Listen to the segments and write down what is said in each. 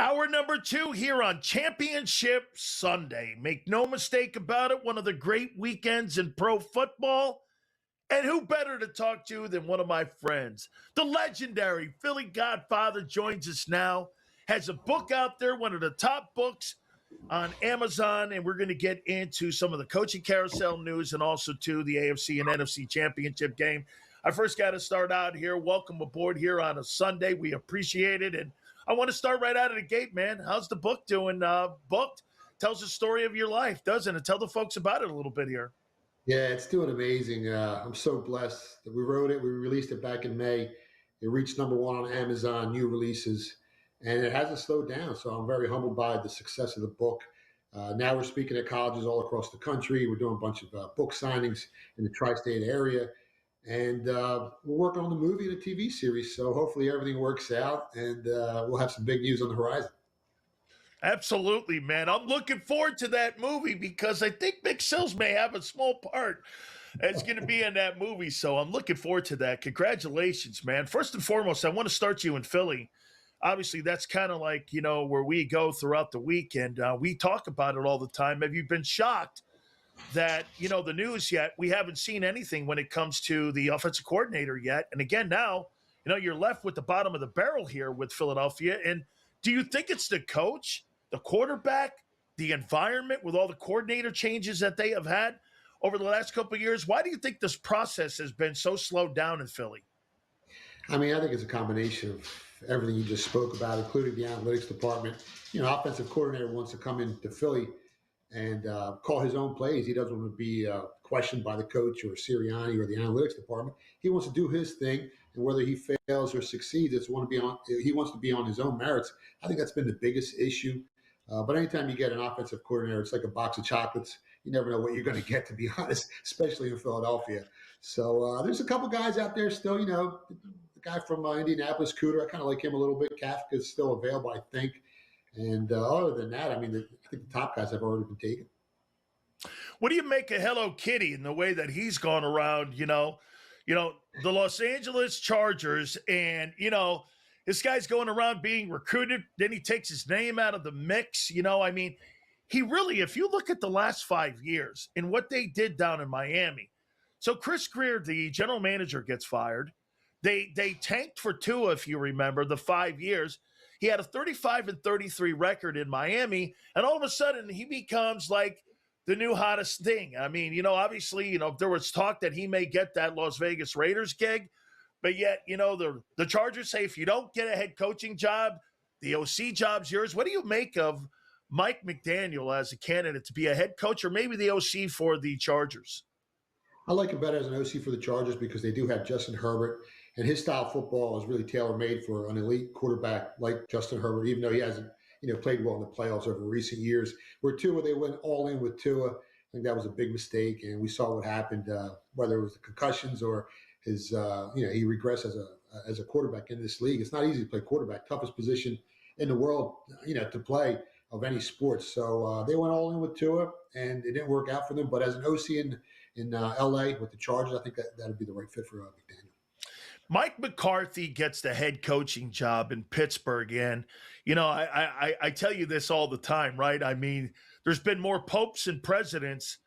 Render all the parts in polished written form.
Hour number 2 here on Championship Sunday. Make no mistake about it, one of the great weekends in pro football. And who better to talk to than one of my friends? The legendary Philly Godfather joins us now. Has a book out there, one of the top books on Amazon. And we're going to get into some of the coaching carousel news and also to the AFC and NFC Championship game. I first got to start out here. Welcome aboard here on a Sunday. We appreciate it. And I want to start right out of the gate, man. How's the book doing? Booked tells the story of your life, doesn't it? Tell the folks about it a little bit here. Yeah, it's doing amazing. I'm so blessed that we wrote it. We released it back in May. It reached number 1 on Amazon, new releases, and it hasn't slowed down. So I'm very humbled by the success of the book. Now we're speaking at colleges all across the country. We're doing a bunch of book signings in the tri-state area. And we're working on the movie and the TV series. So hopefully everything works out, and we'll have some big news on the horizon. Absolutely, man. I'm looking forward to that movie because I think Mick Sills may have a small part that's going to be in that movie. So I'm looking forward to that. Congratulations, man. First and foremost, I want to start you in Philly. Obviously, that's kind of like, where we go throughout the week, and we talk about it all the time. Have you been shocked that, the news yet? We haven't seen anything when it comes to the offensive coordinator yet. And again, now, you're left with the bottom of the barrel here with Philadelphia. And do you think it's the coach, the quarterback, the environment with all the coordinator changes that they have had over the last couple of years? Why do you think this process has been so slowed down in Philly? I think it's a combination of everything you just spoke about, including the analytics department. Offensive coordinator wants to come into Philly and call his own plays. He doesn't want to be questioned by the coach or Sirianni or the analytics department. He wants to do his thing, and whether he fails or succeeds, he wants to be on his own merits. I think that's been the biggest issue. But anytime you get an offensive coordinator, it's like a box of chocolates. You never know what you're going to get, to be honest, especially in Philadelphia. So there's a couple guys out there still, the guy from Indianapolis, Cooter, I kind of like him a little bit. Kafka's still available, I think. And other than that, I think the top guys have already been taken. What do you make of Hello Kitty and the way that he's gone around, the Los Angeles Chargers and, this guy's going around being recruited. Then he takes his name out of the mix. He really, if you look at the last 5 years and what they did down in Miami. So Chris Greer, the general manager, gets fired. They tanked for Tua, if you remember, the 5 years. He had a 35-33 record in Miami, and all of a sudden he becomes like the new hottest thing. Obviously, there was talk that he may get that Las Vegas Raiders gig, but yet, the Chargers say if you don't get a head coaching job, the OC job's yours. What do you make of Mike McDaniel as a candidate to be a head coach or maybe the OC for the Chargers? I like him better as an OC for the Chargers because they do have Justin Herbert, and his style of football is really tailor-made for an elite quarterback like Justin Herbert, even though he hasn't, played well in the playoffs over recent years. Where Tua, they went all in with Tua. I think that was a big mistake, and we saw what happened, whether it was the concussions or his, he regressed as a quarterback in this league. It's not easy to play quarterback, toughest position in the world, to play of any sports. So they went all in with Tua, and it didn't work out for them. But as an OC in L.A. with the Chargers, I think that would be the right fit for McDaniel. Mike McCarthy gets the head coaching job in Pittsburgh. And, I tell you this all the time, right? There's been more popes and presidents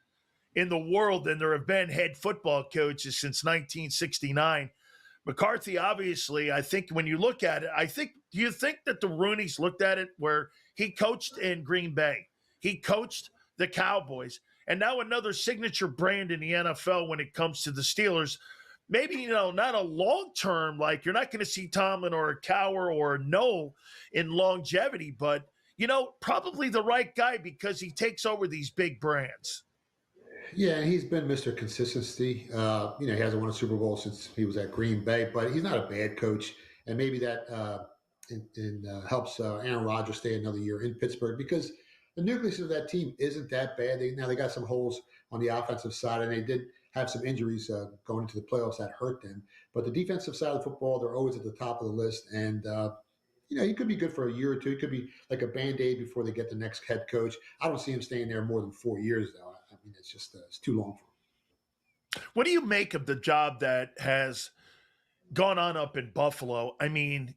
in the world than there have been head football coaches since 1969. McCarthy, obviously, I think when you look at it, do you think that the Rooneys looked at it where he coached in Green Bay? He coached the Cowboys. And now another signature brand in the NFL when it comes to the Steelers. Maybe, not a long-term, like you're not going to see Tomlin or a Cowher or a No in longevity, but, probably the right guy because he takes over these big brands. Yeah, he's been Mr. Consistency. He hasn't won a Super Bowl since he was at Green Bay, but he's not a bad coach. And maybe that helps Aaron Rodgers stay another year in Pittsburgh because the nucleus of that team isn't that bad. They got some holes on the offensive side, and they did have some injuries going into the playoffs that hurt them. But the defensive side of the football, they're always at the top of the list. And, he could be good for a year or two. It could be like a Band-Aid before they get the next head coach. I don't see him staying there more than 4 years, though. It's just it's too long for him. What do you make of the job that has gone on up in Buffalo. I mean,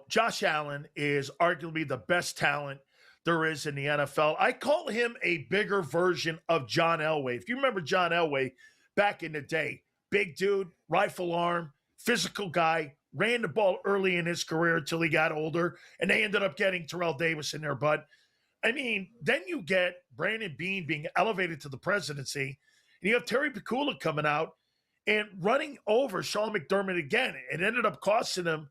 Josh Allen is arguably the best talent there is in the NFL. I call him a bigger version of John Elway. If you remember John Elway back in the day, big dude, rifle arm, physical guy, ran the ball early in his career until he got older, and they ended up getting Terrell Davis in there. But, I mean, then you get Brandon Beane being elevated to the presidency, and you have Terry Pecula coming out and running over Sean McDermott again. It ended up costing him,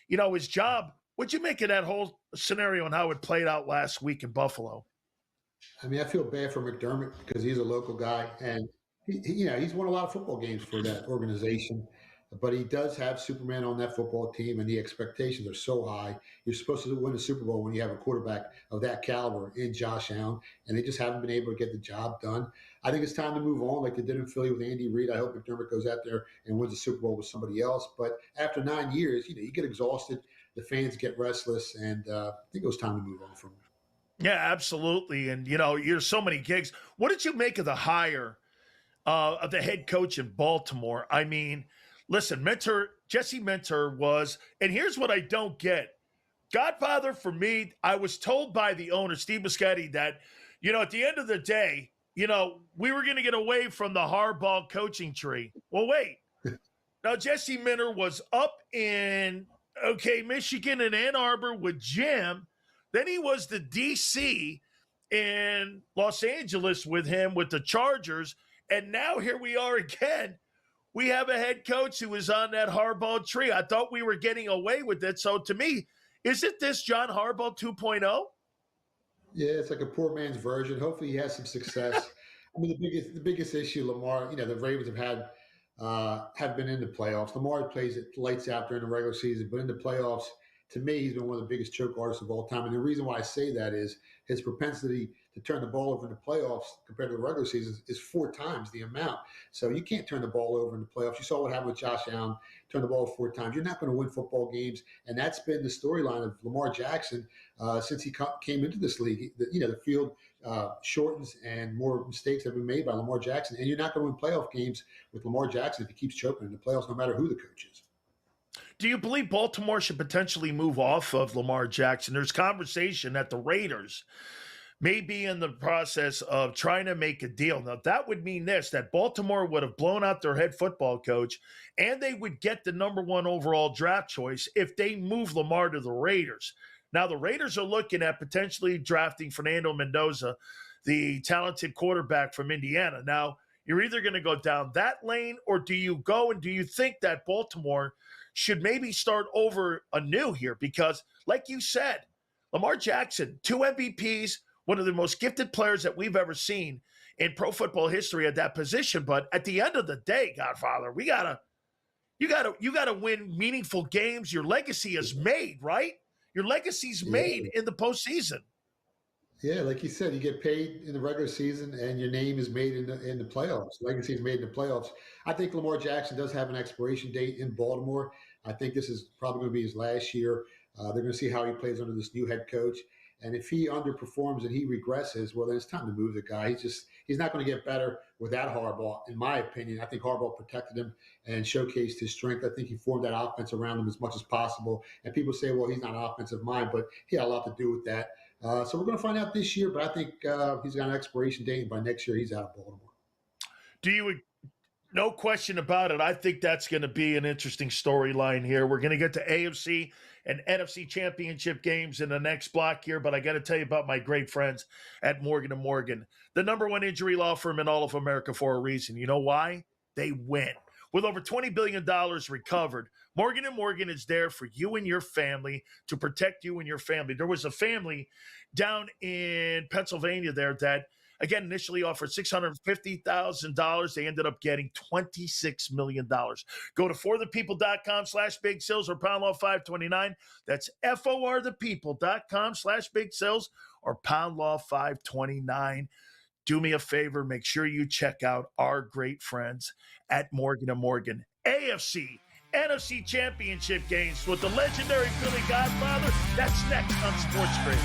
his job. What'd you make of that whole scenario and how it played out last week in Buffalo? I mean, I feel bad for McDermott because he's a local guy, and he's won a lot of football games for that organization. But he does have Superman on that football team, and the expectations are so high. You're supposed to win a Super Bowl when you have a quarterback of that caliber in Josh Allen, and they just haven't been able to get the job done. I think it's time to move on like they did in Philly with Andy Reid. I hope McDermott goes out there and wins the Super Bowl with somebody else. But after 9 years, you get exhausted. The fans get restless, and I think it was time to move on from him. Yeah, absolutely. And, there's so many gigs. What did you make of the hire of the head coach in Baltimore? I mean, listen, Jesse Minter was, and here's what I don't get. Godfather, for me, I was told by the owner, Steve Biscotti, that, at the end of the day, we were going to get away from the Harbaugh coaching tree. Well, wait. Now, Jesse Minter was up in, Michigan and Ann Arbor with Jim. Then he was the DC in Los Angeles with him with the Chargers. And now here we are again. We have a head coach who is on that Harbaugh tree. I thought we were getting away with it. So to me, isn't this John Harbaugh 2.0? Yeah, it's like a poor man's version. Hopefully he has some success. I mean, the biggest issue, Lamar, the Ravens have been in the playoffs. Lamar plays it lights out during the regular season, but in the playoffs, to me, he's been one of the biggest choke artists of all time. And the reason why I say that is his propensity to turn the ball over in the playoffs compared to the regular season is 4 times the amount. So you can't turn the ball over in the playoffs. You saw what happened with Josh Allen, turn the ball 4 times. You're not going to win football games. And that's been the storyline of Lamar Jackson since he came into this league. The field shortens and more mistakes have been made by Lamar Jackson. And you're not going to win playoff games with Lamar Jackson if he keeps choking in the playoffs, no matter who the coach is. Do you believe Baltimore should potentially move off of Lamar Jackson? There's conversation that the Raiders may be in the process of trying to make a deal. Now, that would mean that Baltimore would have blown out their head football coach, and they would get the number 1 overall draft choice if they move Lamar to the Raiders. Now, the Raiders are looking at potentially drafting Fernando Mendoza, the talented quarterback from Indiana. Now, you're either going to go down that lane, or do you think that Baltimore should maybe start over anew here? Because, like you said, Lamar Jackson, 2 MVPs, one of the most gifted players that we've ever seen in pro football history at that position. But at the end of the day, Godfather, you gotta win meaningful games. Your legacy is made, right? Your legacy's made in the postseason. Yeah, like you said, you get paid in the regular season, and your name is made in the playoffs. Legacy is made in the playoffs. I think Lamar Jackson does have an expiration date in Baltimore. I think this is probably going to be his last year. They're going to see how he plays under this new head coach. And if he underperforms and he regresses, well, then it's time to move the guy. He's not going to get better without Harbaugh, in my opinion. I think Harbaugh protected him and showcased his strength. I think he formed that offense around him as much as possible. And people say, well, he's not an offensive mind, but he had a lot to do with that. So we're going to find out this year, but I think he's got an expiration date, and by next year, he's out of Baltimore. No question about it. I think that's going to be an interesting storyline here. We're going to get to AFC and NFC Championship games in the next block here, but I got to tell you about my great friends at Morgan & Morgan, the number 1 injury law firm in all of America for a reason. You know why? They win. With over $20 billion recovered, Morgan & Morgan is there for you and your family, to protect you and your family. There was a family down in Pennsylvania there that, again, initially offered $650,000. They ended up getting $26 million. Go to forthepeople.com/big sales or pound law 529. That's forthepeople.com/big sales or pound law 529. Do me a favor, make sure you check out our great friends at Morgan & Morgan. AFC, NFC Championship games with the legendary Philly Godfather. That's next on Sports Grid.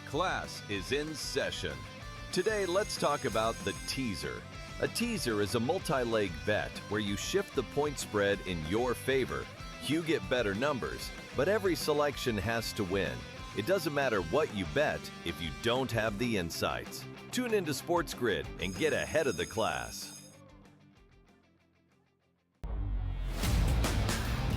Class is in session. Today, let's talk about the teaser. A teaser is a multi-leg bet where you shift the point spread in your favor. You get better numbers, but every selection has to win. It doesn't matter what you bet if you don't have the insights. Tune into Sports Grid and get ahead of the class.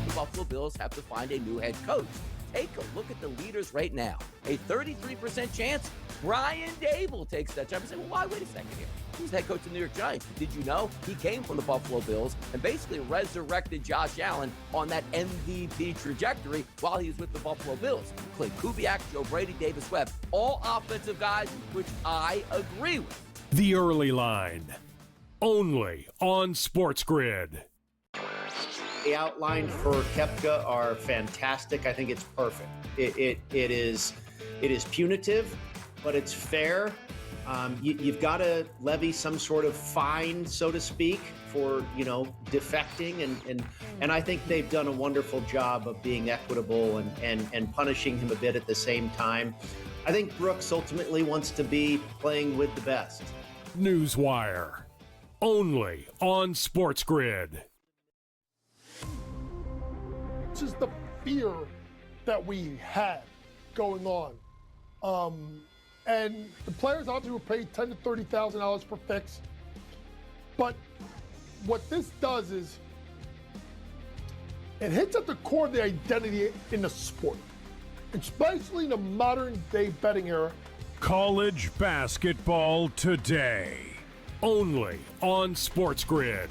The Buffalo Bills have to find a new head coach. Take a look at the leaders right now. A 33% chance Brian Dable takes that job. You say, well, why? Wait a second here. He's the head coach of the New York Giants. Did you know he came from the Buffalo Bills and basically resurrected Josh Allen on that MVP trajectory while he was with the Buffalo Bills? Clay Kubiak, Joe Brady, Davis Webb, all offensive guys, which I agree with. The Early Line, only on Sports Grid. The outline for Koepka are fantastic. I think it's perfect. It is punitive, but it's fair. You've got to levy some sort of fine, so to speak, for defecting, and I think they've done a wonderful job of being equitable and punishing him a bit at the same time. I think Brooks ultimately wants to be playing with the best. Newswire, only on Sports Grid. This is the fear that we had going on. And the players out there were paid $10,000 to $30,000 per fix. But what this does is it hits at the core of the identity in the sport, especially in the modern day betting era. College basketball today, only on Sports Grid.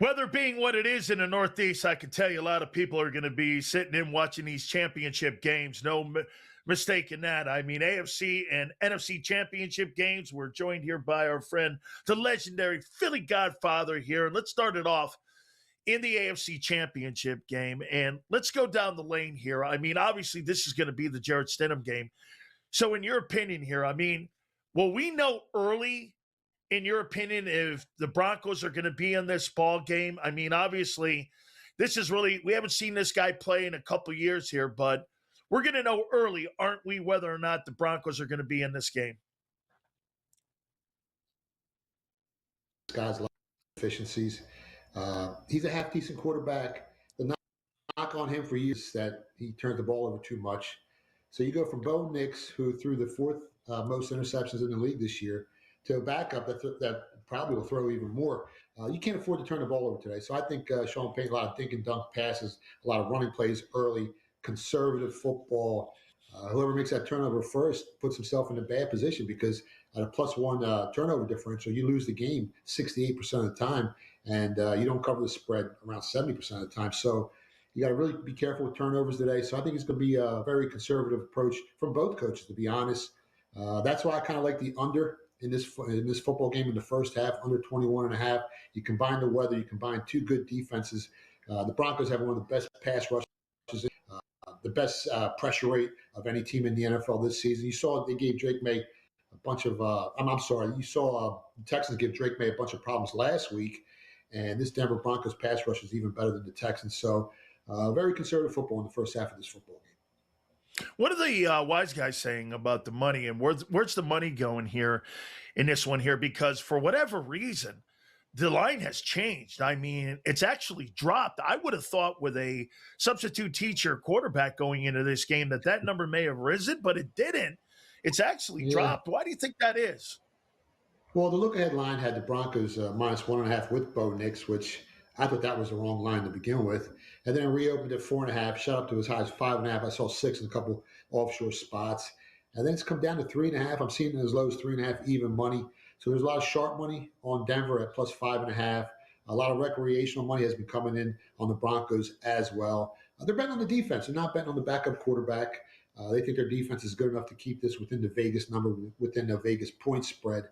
Weather being what it is in the Northeast, I can tell you a lot of people are going to be sitting in watching these championship games. No mistake in that. I mean, AFC and NFC Championship games. We're joined here by our friend, the legendary Philly Godfather here. And let's start it off in the AFC Championship game. And let's go down the lane here. I mean, obviously, this is going to be the Jarrett Stidham game. So in your opinion here, I mean, will we know early, in your opinion, if the Broncos are going to be in this ball game? I mean, obviously, this is really, we haven't seen this guy play in a couple years here, but we're going to know early, aren't we, whether or not the Broncos are going to be in this game? This guy's a lot of efficiencies. He's a half-decent quarterback. The knock on him for years is that he turned the ball over too much. So you go from Bo Nix, who threw the fourth most interceptions in the league this year, to a backup that probably will throw even more. You can't afford to turn the ball over today. So I think Sean Payton, a lot of dink and dunk passes, a lot of running plays early, conservative football. Whoever makes that turnover first puts himself in a bad position because at a +1 turnover differential, you lose the game 68% of the time, and you don't cover the spread around 70% of the time. So you got to really be careful with turnovers today. So I think it's going to be a very conservative approach from both coaches, to be honest. That's why I kind of like the under in this football game in the first half, under 21.5. You combine the weather, you combine two good defenses. The Broncos have one of the best pass rushes, the best pressure rate of any team in the NFL this season. You saw they gave Drake May a bunch of you saw the Texans give Drake May a bunch of problems last week, and this Denver Broncos pass rush is even better than the Texans. So very conservative football in the first half of this football game. What are the wise guys saying about the money, and where's the money going here in this one here? Because for whatever reason, the line has changed. I mean, it's actually dropped. I would have thought with a substitute teacher quarterback going into this game that number may have risen, but it didn't. It's actually dropped. Why do you think that is? Well, the look-ahead line had the Broncos -1.5 with Bo Nix, which I thought that was the wrong line to begin with. And then reopened at 4.5, shot up to as high as 5.5. I saw 6 in a couple offshore spots. And then it's come down to 3.5. I'm seeing it as low as 3.5 even money. So there's a lot of sharp money on Denver at +5.5. A lot of recreational money has been coming in on the Broncos as well. They're betting on the defense. They're not betting on the backup quarterback. They think their defense is good enough to keep this within the Vegas number, within the Vegas point spread.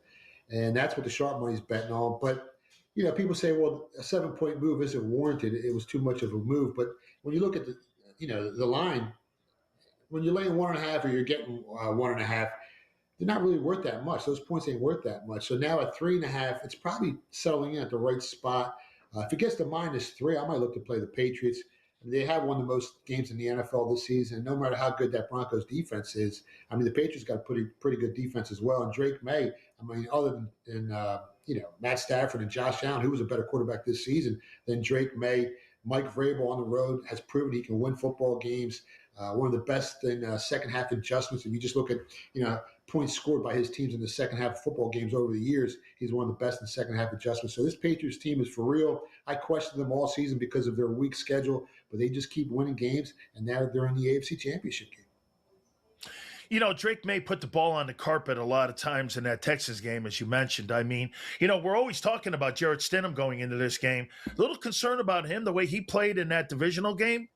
And that's what the sharp money's betting on. But people say, well, a 7-point move isn't warranted. It was too much of a move. But when you look at the line, when you're laying 1.5 or you're getting 1.5, they're not really worth that much. Those points ain't worth that much. So now at 3.5, it's probably settling in at the right spot. If it gets to -3, I might look to play the Patriots. They have won the most games in the NFL this season. And no matter how good that Broncos defense is, I mean, the Patriots got a pretty good defense as well. And Drake May, I mean, other than Matt Stafford and Josh Allen, who was a better quarterback this season than Drake May, Mike Vrabel on the road has proven he can win football games. One of the best in second half adjustments. If you just look at, points scored by his teams in the second half of football games over the years, he's one of the best in second half adjustments. So this Patriots team is for real. I questioned them all season because of their weak schedule, but they just keep winning games, and now they're in the AFC Championship game. Drake May put the ball on the carpet a lot of times in that Texas game, as you mentioned. I mean, we're always talking about Jarrett Stidham going into this game. A little concerned about him, the way he played in that divisional game.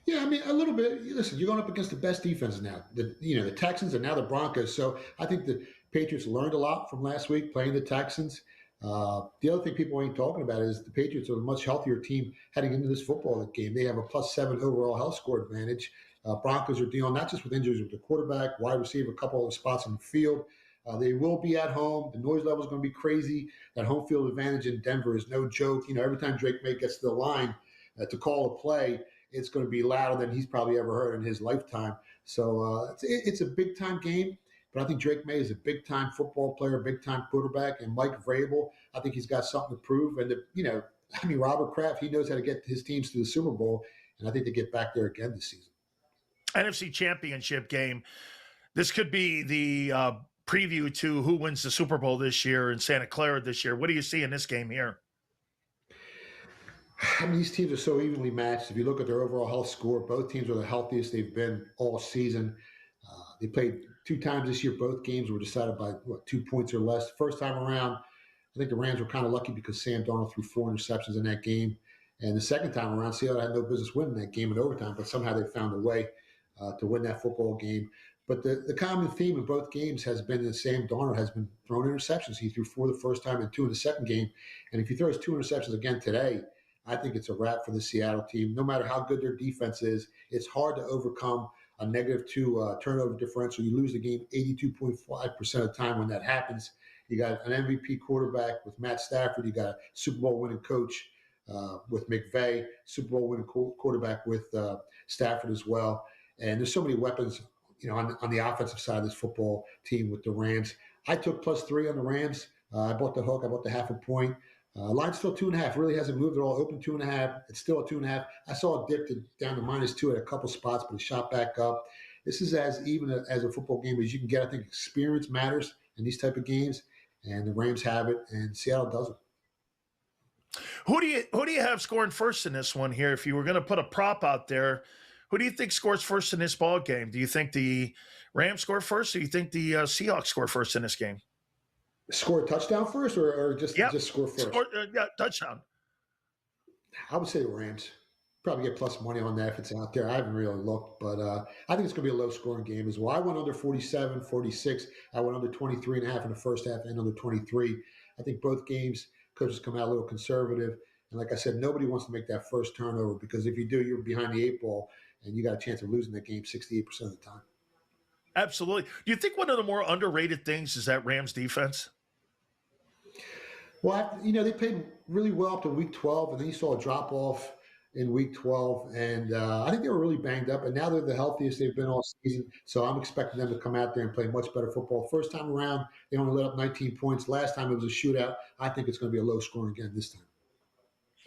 Yeah, I mean, a little bit. Listen, you're going up against the best defense now. The Texans and now the Broncos. So I think the Patriots learned a lot from last week playing the Texans. The other thing people ain't talking about is the Patriots are a much healthier team heading into this football game. They have a +7 overall health score advantage. Broncos are dealing not just with injuries with the quarterback, wide receiver, a couple of spots in the field. They will be at home. The noise level is going to be crazy. That home field advantage in Denver is no joke. Every time Drake May gets to the line to call a play, it's going to be louder than he's probably ever heard in his lifetime. So it's a big-time game, but I think Drake May is a big-time football player, big-time quarterback, and Mike Vrabel, I think he's got something to prove. And, Robert Kraft, he knows how to get his teams to the Super Bowl, and I think they get back there again this season. NFC Championship game. This could be the preview to who wins the Super Bowl this year in Santa Clara this year. What do you see in this game here? I mean, these teams are so evenly matched. If you look at their overall health score, both teams are the healthiest they've been all season. They played 2 times this year. Both games were decided by 2 points or less. First time around, I think the Rams were kind of lucky because Sam Darnold threw 4 interceptions in that game. And the second time around, Seattle had no business winning that game in overtime, but somehow they found a way to win that football game. But the common theme in both games has been that Sam Darnold has been throwing interceptions. He threw 4 the first time and 2 in the second game. And if he throws 2 interceptions again today, I think it's a wrap for the Seattle team. No matter how good their defense is, it's hard to overcome a -2 turnover differential. You lose the game 82.5% of the time when that happens. You got an MVP quarterback with Matt Stafford. You got a Super Bowl winning coach with McVay, Super Bowl winning quarterback with Stafford as well. And there's so many weapons, on the offensive side of this football team with the Rams. I took +3 on the Rams. I bought the hook. I bought the half a point. Line's still 2.5. Really hasn't moved at all. Open 2.5. It's still a 2.5. I saw it dip down to -2 at a couple spots, but it shot back up. This is as even as a football game as you can get. I think experience matters in these type of games, and the Rams have it, and Seattle doesn't. Who do you have scoring first in this one here? If you were going to put a prop out there, who do you think scores first in this ball game? Do you think the Rams score first, or do you think the Seahawks score first in this game? Score a touchdown first, or just score first? Touchdown. I would say the Rams. Probably get plus money on that if it's out there. I haven't really looked, but I think it's going to be a low-scoring game as well. I went under 47, 46. I went under 23.5 in the first half and under 23. I think both games, coaches come out a little conservative. And like I said, nobody wants to make that first turnover because if you do, you're behind the 8 ball, and you got a chance of losing that game 68% of the time. Absolutely. Do you think one of the more underrated things is that Rams defense? Well, they played really well up to week 12, and then you saw a drop-off in week 12, and I think they were really banged up, and now they're the healthiest they've been all season, so I'm expecting them to come out there and play much better football. First time around, they only let up 19 points. Last time it was a shootout. I think it's going to be a low scoring again this time.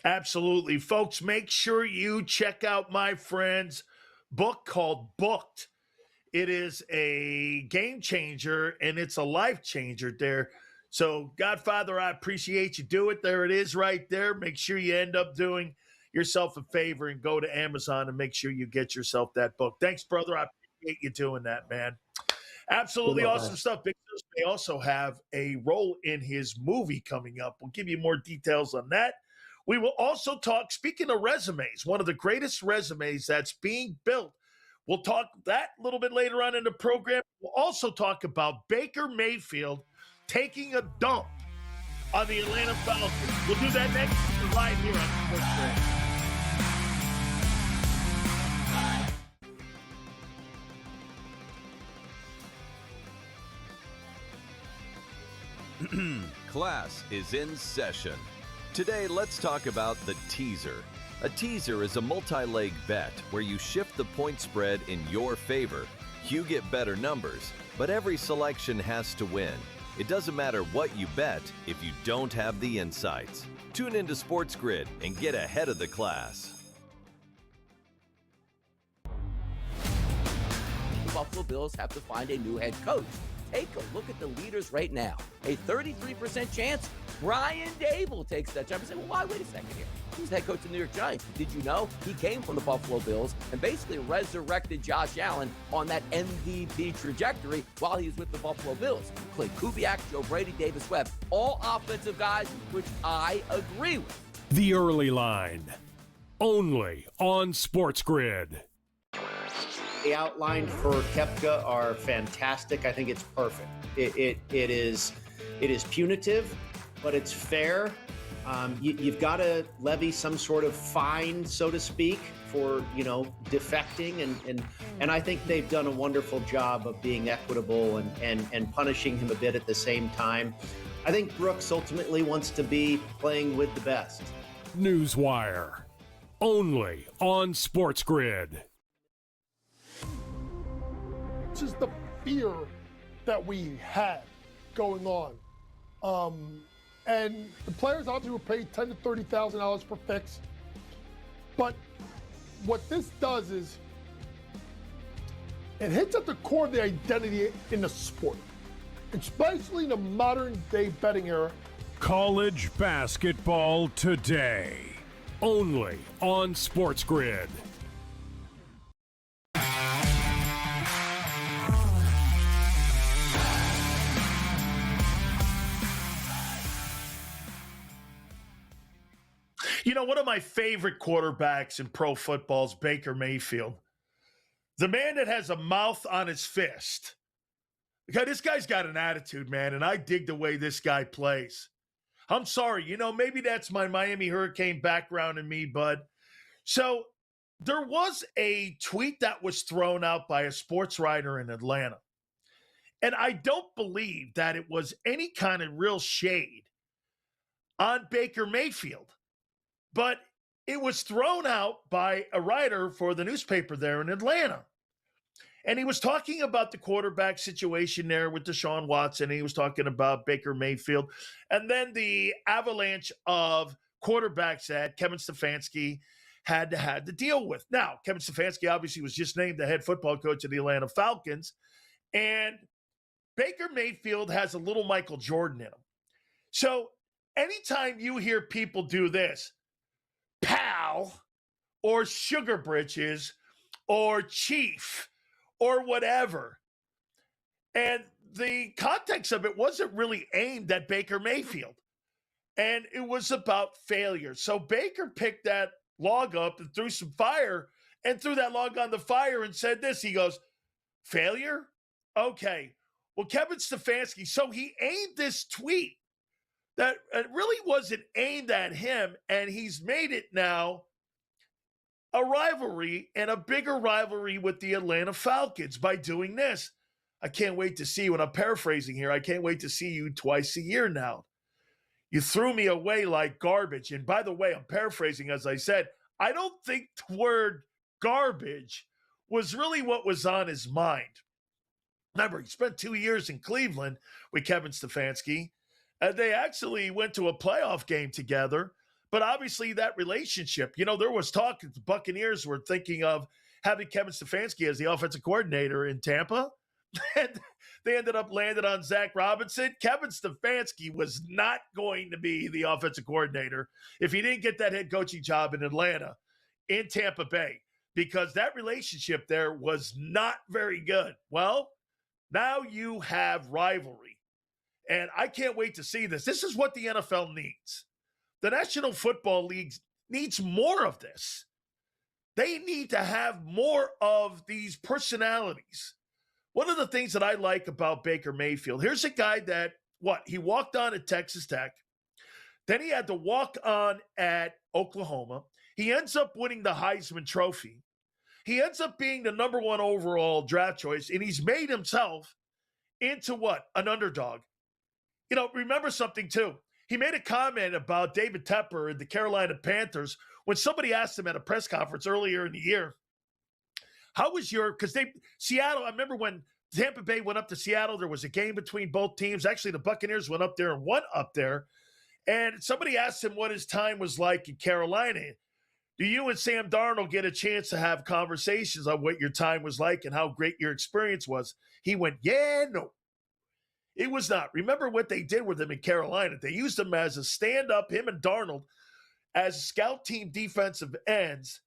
Absolutely. Folks, make sure you check out my friend's book called Booked. It is a game changer, and it's a life changer there. So, Godfather, I appreciate you. Do it. There it is right there. Make sure you end up doing yourself a favor and go to Amazon and make sure you get yourself that book. Thanks, brother. I appreciate you doing that, man. Absolutely awesome stuff. Big Sis may also have a role in his movie coming up. We'll give you more details on that. We will also talk, speaking of resumes, one of the greatest resumes that's being built. We'll talk that a little bit later on in the program. We'll also talk about Baker Mayfield taking a dump on the Atlanta Falcons. We'll do that next right here on Sports Grid. Class is in session. Today, let's talk about the teaser. A teaser is a multi-leg bet where you shift the point spread in your favor. You get better numbers, but every selection has to win. It doesn't matter what you bet if you don't have the insights. Tune into Sports Grid and get ahead of the class. The Buffalo Bills have to find a new head coach. Take a look at the leaders right now. A 33% chance Brian Dable takes that job. You say, well, why? Wait a second here. He's head coach of the New York Giants. Did you know he came from the Buffalo Bills and basically resurrected Josh Allen on that MVP trajectory while he was with the Buffalo Bills? Clay Kubiak, Joe Brady, Davis Webb, all offensive guys, which I agree with. The Early Line, only on Sports Grid. The outline for Koepka are fantastic. I think it's perfect. It is punitive, but it's fair. You've got to levy some sort of fine, so to speak, for defecting, and I think they've done a wonderful job of being equitable and punishing him a bit at the same time. I think Brooks ultimately wants to be playing with the best. Newswire, only on Sports Grid. This is the fear that we had going on. And the players obviously were paid $10,000 to $30,000 per fix. But what this does is it hits at the core of the identity in the sport, especially in the modern day betting era. College basketball today, only on Sports Grid. You know, one of my favorite quarterbacks in pro football is Baker Mayfield. The man that has a mouth on his fist. Okay, this guy's got an attitude, man, and I dig the way this guy plays. I'm sorry, maybe that's my Miami Hurricane background in me, but so there was a tweet that was thrown out by a sports writer in Atlanta. And I don't believe that it was any kind of real shade on Baker Mayfield. But it was thrown out by a writer for the newspaper there in Atlanta. And he was talking about the quarterback situation there with Deshaun Watson. He was talking about Baker Mayfield. And then the avalanche of quarterbacks that Kevin Stefanski had to deal with. Now, Kevin Stefanski obviously was just named the head football coach of the Atlanta Falcons. And Baker Mayfield has a little Michael Jordan in him. So anytime you hear people do this, pal or sugar britches or chief or whatever. And the context of it wasn't really aimed at Baker Mayfield. And it was about failure. So Baker picked that log up and threw some fire and threw that log on the fire and said this. He goes, failure? Okay. Well, Kevin Stefanski, so he aimed this tweet that it really wasn't aimed at him, and he's made it now a rivalry and a bigger rivalry with the Atlanta Falcons by doing this. I can't wait to see you, and I'm paraphrasing here, I can't wait to see you twice a year now. You threw me away like garbage. And by the way, I'm paraphrasing, as I said, I don't think the word garbage was really what was on his mind. Remember, he spent 2 years in Cleveland with Kevin Stefanski. They actually went to a playoff game together, but obviously that relationship, there was talk that the Buccaneers were thinking of having Kevin Stefanski as the offensive coordinator in Tampa, and they ended up landing on Zach Robinson. Kevin Stefanski was not going to be the offensive coordinator if he didn't get that head coaching job in Atlanta, in Tampa Bay, because that relationship there was not very good. Well, now you have rivalry. And I can't wait to see this. This is what the NFL needs. The National Football League needs more of this. They need to have more of these personalities. One of the things that I like about Baker Mayfield, here's a guy that, he walked on at Texas Tech. Then he had to walk on at Oklahoma. He ends up winning the Heisman Trophy. He ends up being the number 1 overall draft choice, and he's made himself into an underdog. remember something too. He made a comment about David Tepper and the Carolina Panthers when somebody asked him at a press conference earlier in the year, how was Seattle, I remember when Tampa Bay went up to Seattle, there was a game between both teams. Actually, the Buccaneers went up there and won up there. And somebody asked him what his time was like in Carolina. Do you and Sam Darnold get a chance to have conversations on what your time was like and how great your experience was? He went, yeah, no. It was not. Remember what they did with him in Carolina. They used him as a stand-up, him and Darnold, as scout team defensive ends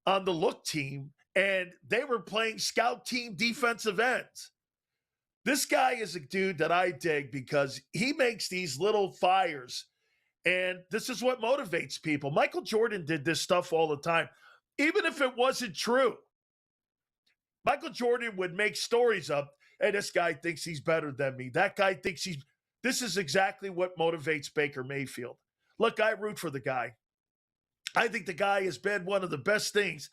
on the look team, and they were playing scout team defensive ends. This guy is a dude that I dig because he makes these little fires, and this is what motivates people. Michael Jordan did this stuff all the time, even if it wasn't true. Michael Jordan would make stories up. Hey, this guy thinks he's better than me. That guy thinks he's – this is exactly what motivates Baker Mayfield. Look, I root for the guy. I think the guy has been one of the best things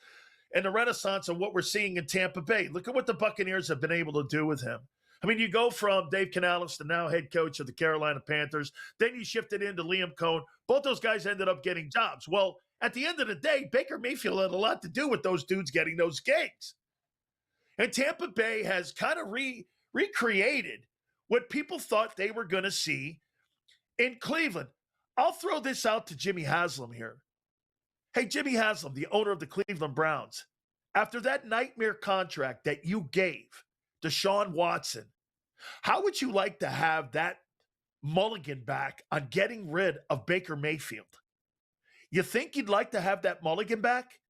in the renaissance of what we're seeing in Tampa Bay. Look at what the Buccaneers have been able to do with him. I mean, you go from Dave Canales to now head coach of the Carolina Panthers. Then you shifted into Liam Cohen. Both those guys ended up getting jobs. Well, at the end of the day, Baker Mayfield had a lot to do with those dudes getting those gigs. And Tampa Bay has kind of recreated what people thought they were going to see in Cleveland. I'll throw this out to Jimmy Haslam here. Hey, Jimmy Haslam, the owner of the Cleveland Browns, after that nightmare contract that you gave Deshaun Watson, how would you like to have that mulligan back on getting rid of Baker Mayfield? You think you'd like to have that mulligan back?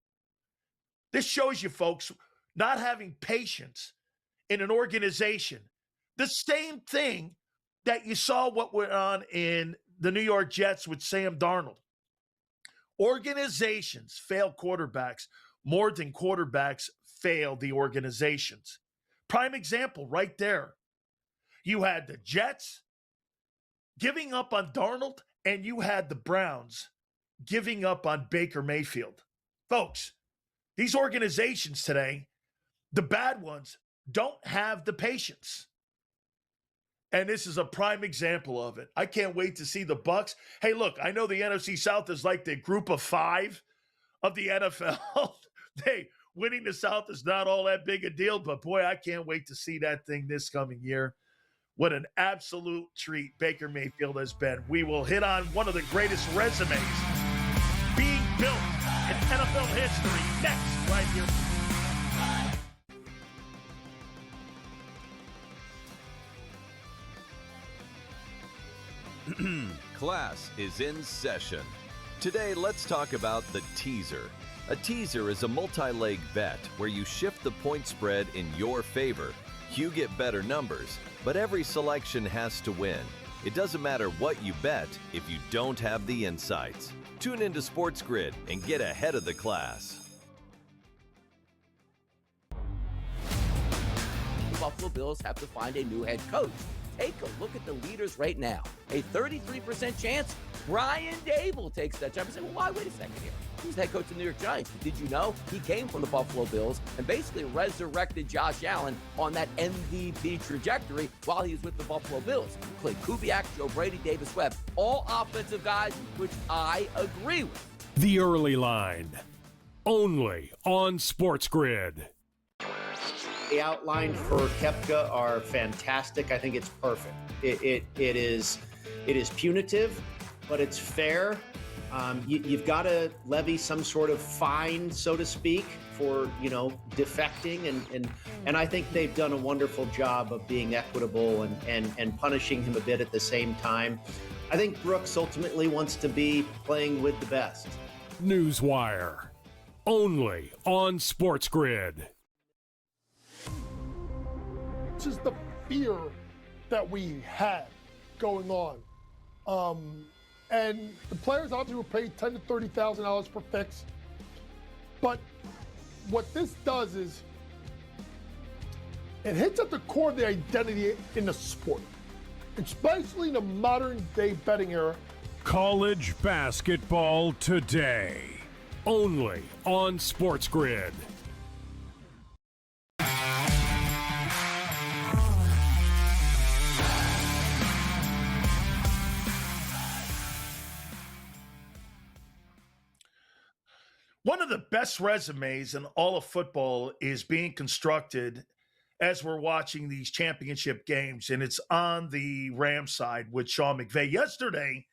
This shows you, folks, not having patience in an organization. The same thing that you saw what went on in the New York Jets with Sam Darnold. Organizations fail quarterbacks more than quarterbacks fail the organizations. Prime example right there. You had the Jets giving up on Darnold, and you had the Browns giving up on Baker Mayfield. Folks, these organizations today, the bad ones, don't have the patience. And this is a prime example of it. I can't wait to see the Bucs. Hey, look, I know the NFC South is like the group of five of the NFL. Hey, winning the South is not all that big a deal, but boy, I can't wait to see that thing this coming year. What an absolute treat Baker Mayfield has been. We will hit on one of the greatest resumes being built in NFL history next, right here. Class is in session. Today, let's talk about the teaser. A teaser is a multi-leg bet where you shift the point spread in your favor. You get better numbers, but every selection has to win. It doesn't matter what you bet if you don't have the insights. Tune into Sports Grid and get ahead of the class. The Buffalo Bills have to find a new head coach. Take a look at the leaders right now. A 33% chance Brian Dable takes that job. You say, well, why? Wait a second here. He's the head coach of the New York Giants. But did you know he came from the Buffalo Bills and basically resurrected Josh Allen on that MVP trajectory while he was with the Buffalo Bills? Clay Kubiak, Joe Brady, Davis Webb, all offensive guys, which I agree with. The Early Line, only on Sports Grid. The outline for Koepka are fantastic. I think it's perfect. It is punitive, but it's fair. You've got to levy some sort of fine, so to speak, for defecting, and I think they've done a wonderful job of being equitable and punishing him a bit at the same time. I think Brooks ultimately wants to be playing with the best. Newswire, only on Sports Grid. This is the fear that we had going on. And the players obviously were paid $10,000 to $30,000 per fix. But what this does is it hits at the core of the identity in the sport, especially in the modern day betting era. College basketball today, only on Sports Grid. of the best resumes in all of football is being constructed as we're watching these championship games, and it's on the Rams side with Sean McVay. Yesterday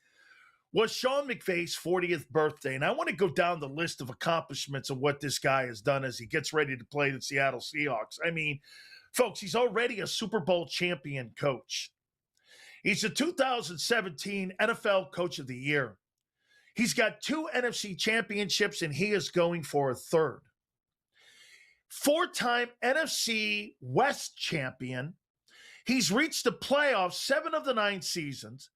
was Sean McVay's 40th birthday, and I want to go down the list of accomplishments of what this guy has done as he gets ready to play the Seattle Seahawks. I mean, folks, he's already a Super Bowl champion coach. He's the 2017 NFL Coach of the Year. He's got 2 NFC championships, and he is going for a 3rd. 4-time NFC West champion. He's reached the playoffs 7 of the 9 seasons.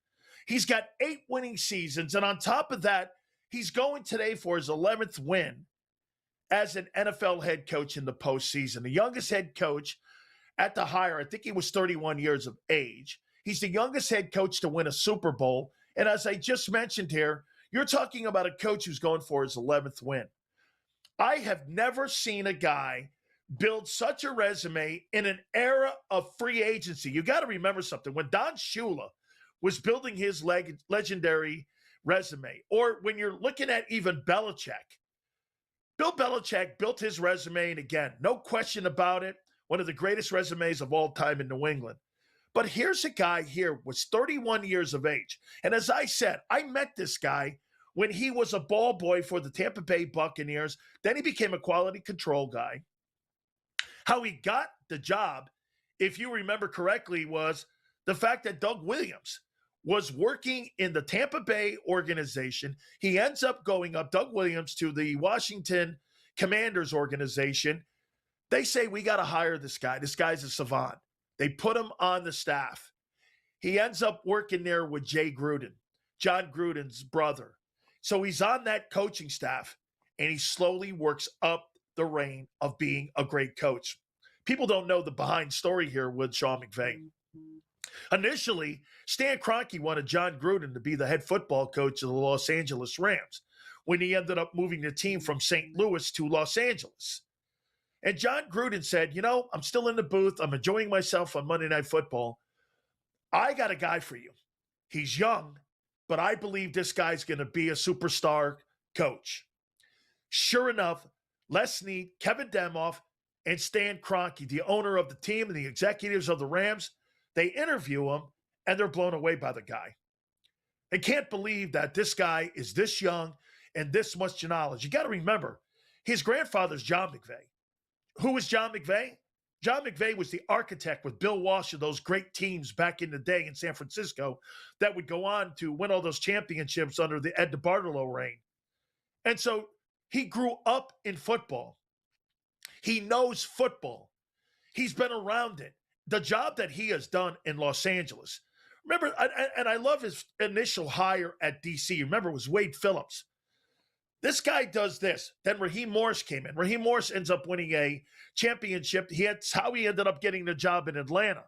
He's got 8 winning seasons, and on top of that, he's going today for his 11th win as an NFL head coach in the postseason. The youngest head coach at the higher, I think he was 31 years of age. He's the youngest head coach to win a Super Bowl, and as I just mentioned here, you're talking about a coach who's going for his 11th win. I have never seen a guy build such a resume in an era of free agency. You got to remember something. When Don Shula was building his legendary resume, or when you're looking at even Belichick, Bill Belichick built his resume, and again, no question about it, one of the greatest resumes of all time in New England. But here's a guy here was 31 years of age. And as I said, I met this guy when he was a ball boy for the Tampa Bay Buccaneers. Then he became a quality control guy. How he got the job, if you remember correctly, was the fact that Doug Williams was working in the Tampa Bay organization. He ends up going up, Doug Williams, to the Washington Commanders organization. They say, we got to hire this guy. This guy's a savant. They put him on the staff. He ends up working there with Jay Gruden, John Gruden's brother. So he's on that coaching staff, and he slowly works up the reign of being a great coach. People don't know the behind story here with Sean McVay. Initially, Stan Kroenke wanted John Gruden to be the head football coach of the Los Angeles Rams when he ended up moving the team from St. Louis to Los Angeles. And John Gruden said, I'm still in the booth. I'm enjoying myself on Monday Night Football. I got a guy for you. He's young, but I believe this guy's going to be a superstar coach. Sure enough, Les Snead, Kevin Demoff, and Stan Kroenke, the owner of the team and the executives of the Rams, they interview him, and they're blown away by the guy. They can't believe that this guy is this young and this much knowledge. You got to remember, his grandfather's John McVay. Who was John McVay? John McVay was the architect with Bill Walsh of those great teams back in the day in San Francisco that would go on to win all those championships under the Ed DeBartolo reign. And so he grew up in football. He knows football. He's been around it. The job that he has done in Los Angeles. Remember, and I love his initial hire at D.C. Remember, it was Wade Phillips. This guy does this. Then Raheem Morris came in. Raheem Morris ends up winning a championship. That's how he ended up getting the job in Atlanta.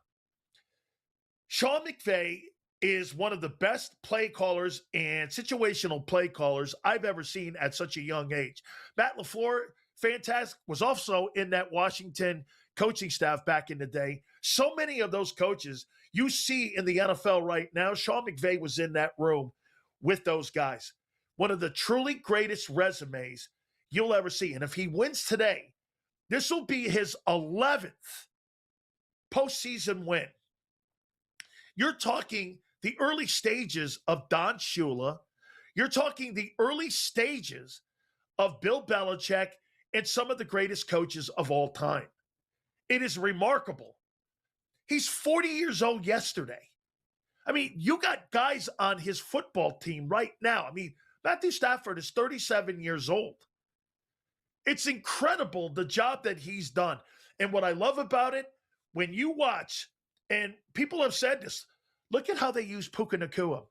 Sean McVay is one of the best play callers and situational play callers I've ever seen at such a young age. Matt LaFleur, fantastic, was also in that Washington coaching staff back in the day. So many of those coaches you see in the NFL right now, Sean McVay was in that room with those guys. One of the truly greatest resumes you'll ever see. And if he wins today, this will be his 11th postseason win. You're talking the early stages of Don Shula. You're talking the early stages of Bill Belichick and some of the greatest coaches of all time. It is remarkable. He's 40 years old yesterday. I mean, you got guys on his football team right now. I mean, Matthew Stafford is 37 years old. It's incredible the job that he's done. And what I love about it, when you watch, and people have said this, look at how they use Puka Nacua.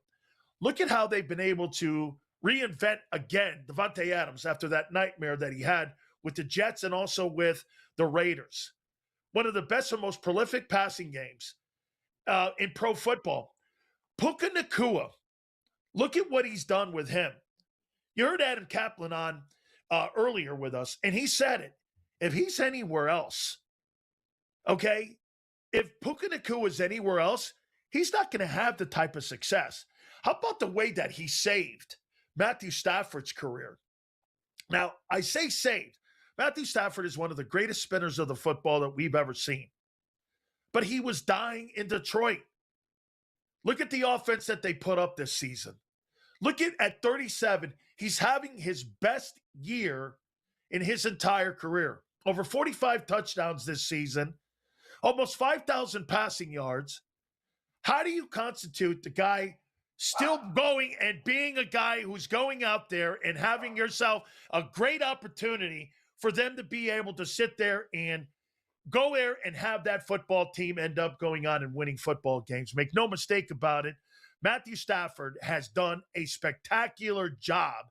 Look at how they've been able to reinvent again Devontae Adams after that nightmare that he had with the Jets and also with the Raiders. One of the best and most prolific passing games in pro football. Puka Nacua, look at what he's done with him. You heard Adam Kaplan on earlier with us, and he said it. If he's anywhere else, okay, if Puka Nacua is anywhere else, he's not going to have the type of success. How about the way that he saved Matthew Stafford's career? Now, I say saved. Matthew Stafford is one of the greatest spinners of the football that we've ever seen. But he was dying in Detroit. Look at the offense that they put up this season. Look at 37. He's having his best year in his entire career. Over 45 touchdowns this season. Almost 5,000 passing yards. How do you constitute the guy still going and being a guy who's going out there and having yourself a great opportunity for them to be able to sit there and go there and have that football team end up going on and winning football games? Make no mistake about it. Matthew Stafford has done a spectacular job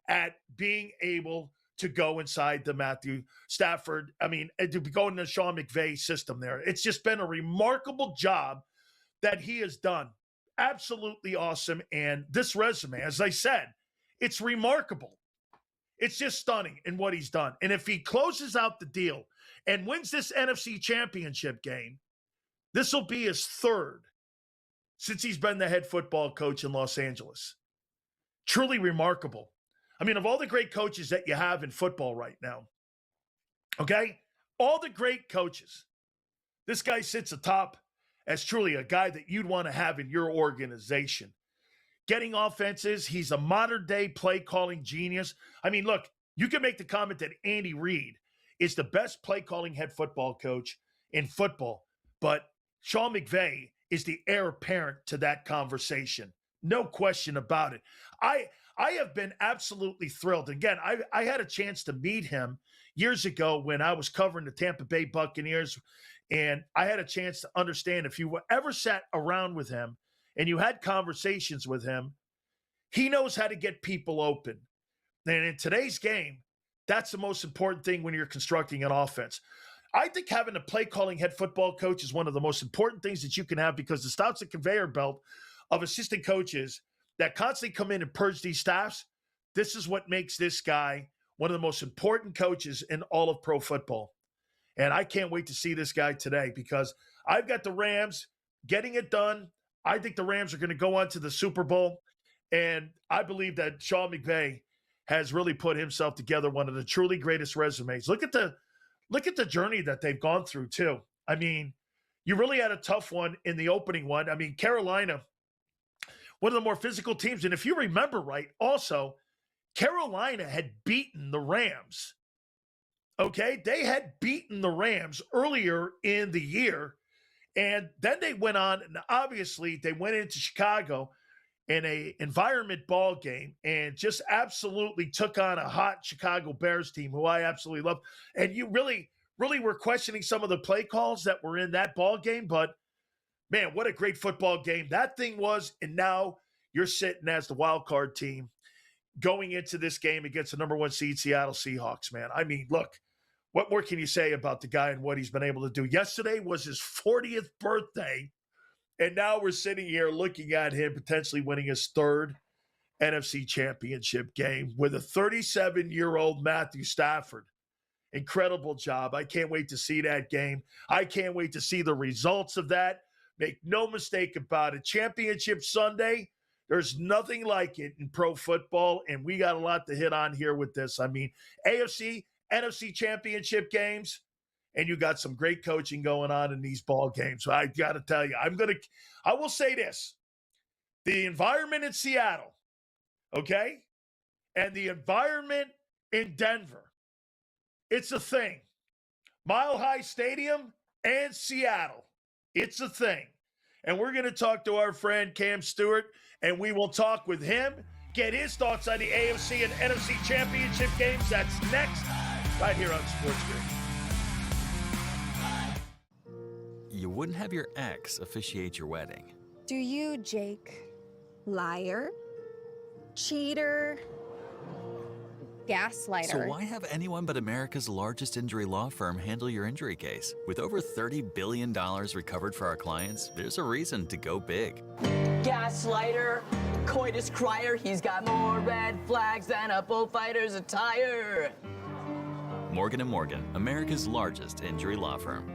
at being able to go inside the Matthew Stafford. To go in the Sean McVay system there. It's just been a remarkable job that he has done. Absolutely awesome. And this resume, as I said, it's remarkable. It's just stunning in what he's done. And if he closes out the deal and wins this NFC Championship game, this will be his third since he's been the head football coach in Los Angeles. Truly remarkable. Of all the great coaches that you have in football right now, okay, all the great coaches, this guy sits atop as truly a guy that you'd want to have in your organization. Getting offenses, he's a modern-day play-calling genius. Look, you can make the comment that Andy Reid is the best play-calling head football coach in football, but Sean McVay is the heir apparent to that conversation. No question about it. I have been absolutely thrilled. Again, I had a chance to meet him years ago when I was covering the Tampa Bay Buccaneers, and I had a chance to understand if you ever sat around with him and you had conversations with him, he knows how to get people open. And in today's game, that's the most important thing when you're constructing an offense. I think having a play-calling head football coach is one of the most important things that you can have because it stops the conveyor belt of assistant coaches that constantly come in and purge these staffs. This is what makes this guy one of the most important coaches in all of pro football. And I can't wait to see this guy today because I've got the Rams getting it done. I think the Rams are going to go on to the Super Bowl. And I believe that Sean McVay has really put himself together one of the truly greatest resumes. Look at the journey that they've gone through, too. You really had a tough one in the opening one. Carolina, one of the more physical teams. And if you remember right, also, Carolina had beaten the Rams. Okay? They had beaten the Rams earlier in the year. And then they went on, and obviously they went into Chicago in a environment ball game and just absolutely took on a hot Chicago Bears team, who I absolutely love. And you really were questioning some of the play calls that were in that ball game. But, man, what a great football game that thing was. And now you're sitting as the wild card team going into this game against the number one seed Seattle Seahawks, man. Look, what more can you say about the guy and what he's been able to do? Yesterday was his 40th birthday, and now we're sitting here looking at him potentially winning his third NFC Championship game with a 37-year-old Matthew Stafford. Incredible job. I can't wait to see that game. I can't wait to see the results of that. Make no mistake about it. Championship Sunday, there's nothing like it in pro football, and we got a lot to hit on here with this. AFC, NFC Championship games, and you got some great coaching going on in these ball games. So I got to tell you, I will say this. The environment in Seattle, okay, and the environment in Denver, it's a thing. Mile High Stadium and Seattle, it's a thing. And we're going to talk to our friend Cam Stewart, and we will talk with him, get his thoughts on the AFC and NFC Championship games. That's next, right here on Sports Grid. You wouldn't have your ex officiate your wedding. Do you, Jake? Liar? Cheater? Gaslighter? So why have anyone but America's largest injury law firm handle your injury case? With over $30 billion recovered for our clients, there's a reason to go big. Gaslighter, coitus crier, he's got more red flags than a bullfighter's attire. Morgan & Morgan, America's largest injury law firm.